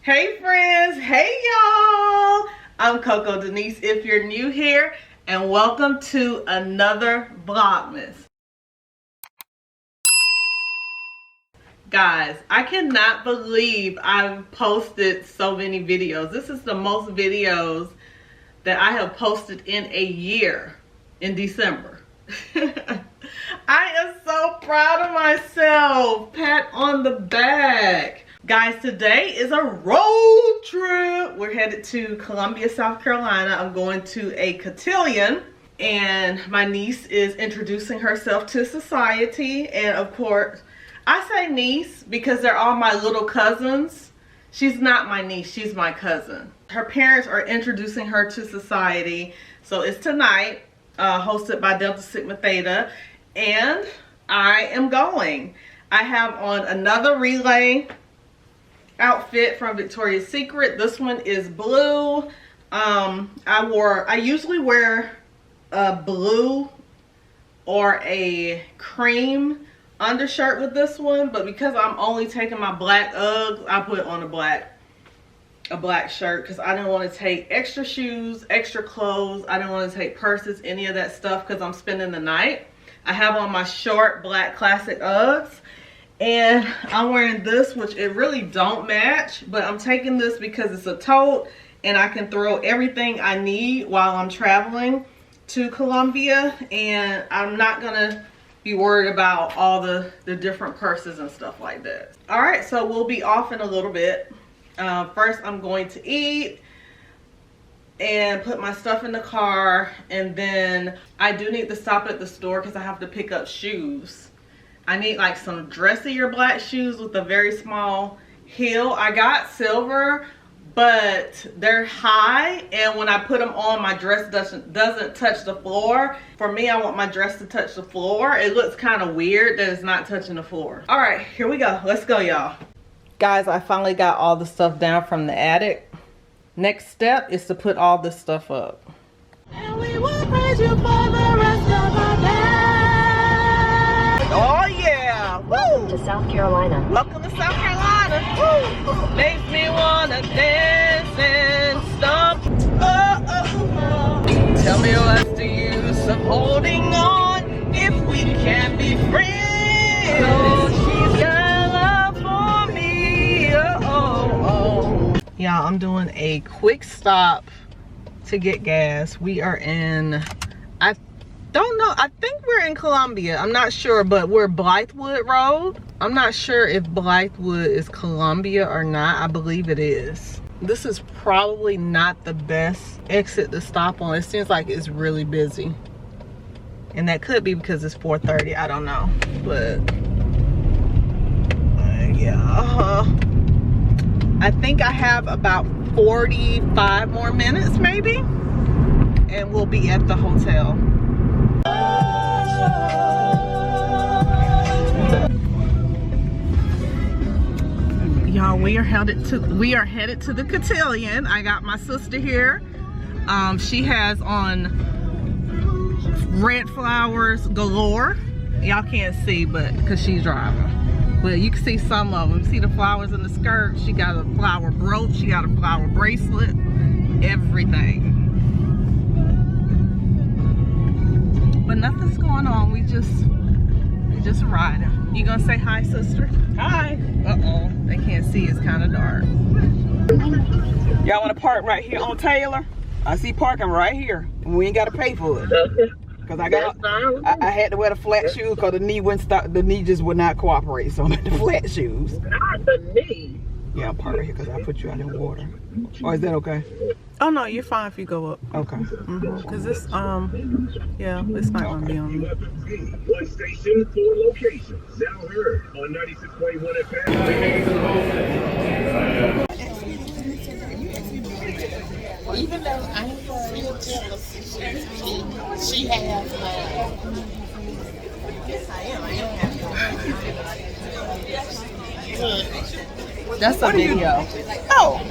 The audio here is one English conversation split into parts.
Hey friends, hey y'all. I'm CoCoDenise if you're new here, and welcome to another Vlogmas. Guys, I cannot believe I've posted so many videos. This is the most videos that I have posted in a year in December. I am so proud of myself. Pat on the back. Guys, today is a road trip. We're headed to Columbia, South Carolina. I'm going to a Cotillion, and my niece is introducing herself to society. And of course, I say niece because they're all my little cousins. She's not my niece, she's my cousin. Her parents are introducing her to society. So it's tonight, hosted by Delta Sigma Theta, and I am going. I have on another relay outfit from Victoria's Secret. This one is blue. I usually wear a blue or a cream undershirt with this one, but because I'm only taking my black Uggs, I put on a black shirt because I didn't want to take extra shoes, extra clothes. I didn't want to take purses, any of that stuff, because I'm spending the night. I have on my short black classic Uggs, and I'm wearing this, which it really don't match, but I'm taking this because it's a tote and I can throw everything I need while I'm traveling to Columbia, and I'm not gonna be worried about all the different purses and stuff like that. All right, so we'll be off in a little bit. First I'm going to eat and put my stuff in the car, and then I do need to stop at the store because I have to pick up shoes. I need like some dressier black shoes with a very small heel. I got silver, but they're high, and when I put them on, my dress doesn't touch the floor. For me, I want my dress to touch the floor. It looks kind of weird that it's not touching the floor. All right, here we go. Let's go, y'all. Guys, I finally got all the stuff down from the attic. Next step is to put all this stuff up. And we will praise you for the rest of our day. Oh yeah! Woo! Welcome to South Carolina. Welcome to South Carolina. Woo! Makes me wanna dance and stomp. Oh, oh, oh. Tell me what's the use of holding on if we can't be friends? Oh, she's got love for me. Oh, oh, oh. Y'all, I'm doing a quick stop to get gas. We are in, I don't know, I think we're in Columbia. I'm not sure, but we're Blythewood Road. I'm not sure if Blythewood is Columbia or not. I believe it is. This is probably not the best exit to stop on. It seems like it's really busy. And that could be because it's 4:30. I don't know. But yeah. I think I have about 45 more minutes maybe. And we'll be at the hotel. Y'all, we are headed to the Cotillion. I got my sister here. She has on red flowers galore. Y'all can't see, but because she's driving, but you can see some of them. See the flowers in the skirt. She got a flower brooch. She got a flower bracelet. Everything. But nothing's going on. We just riding. You gonna say hi, sister? Hi. Uh-oh. They can't see. It's kind of dark. Y'all want to park right here on Taylor? I see parking right here. We ain't got to pay for it. Cause I had to wear the flat shoes because the knee wouldn't stop. The knee just would not cooperate. So I'm at the flat shoes. Not the knee. Yeah, I'll park right here because I put you out in the water. Or is that okay? Oh no, you're fine if you go up. Okay. Cause this yeah, it's not gonna be on me. One station, 4 locations. Now heard on 96.1 FM. Even though I'm real jealous, she has yes, I am. That's a video. Oh.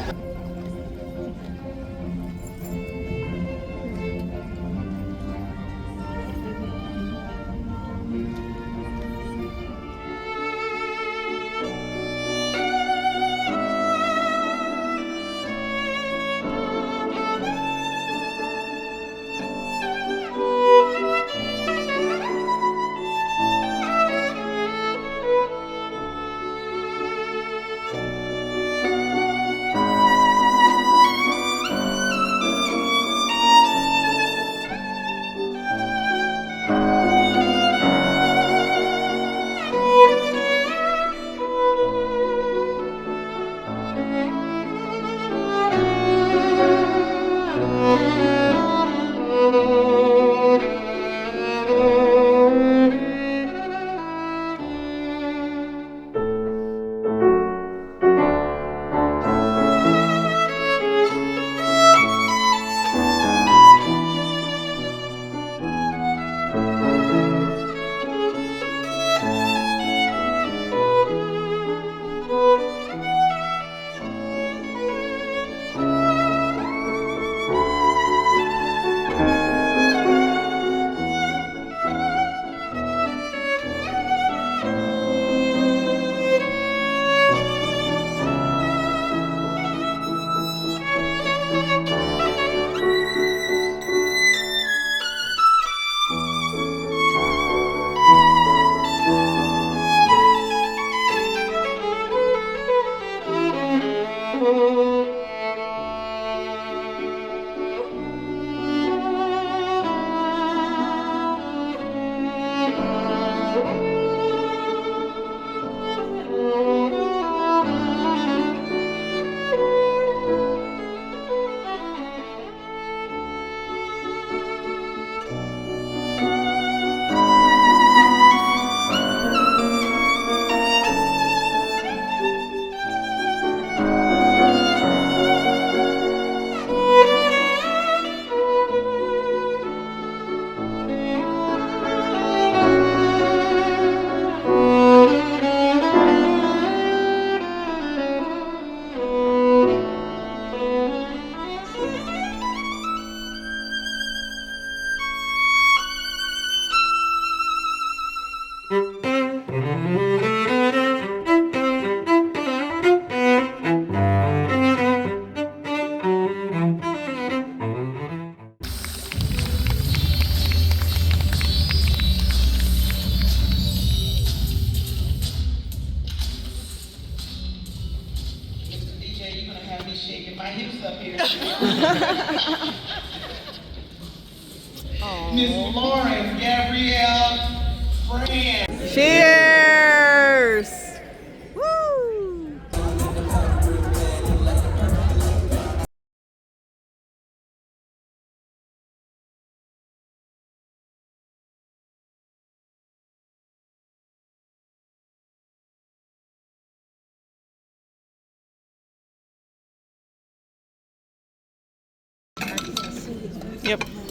Miss Lauren Gabrielle Friend. Cheers! Woo! Yep.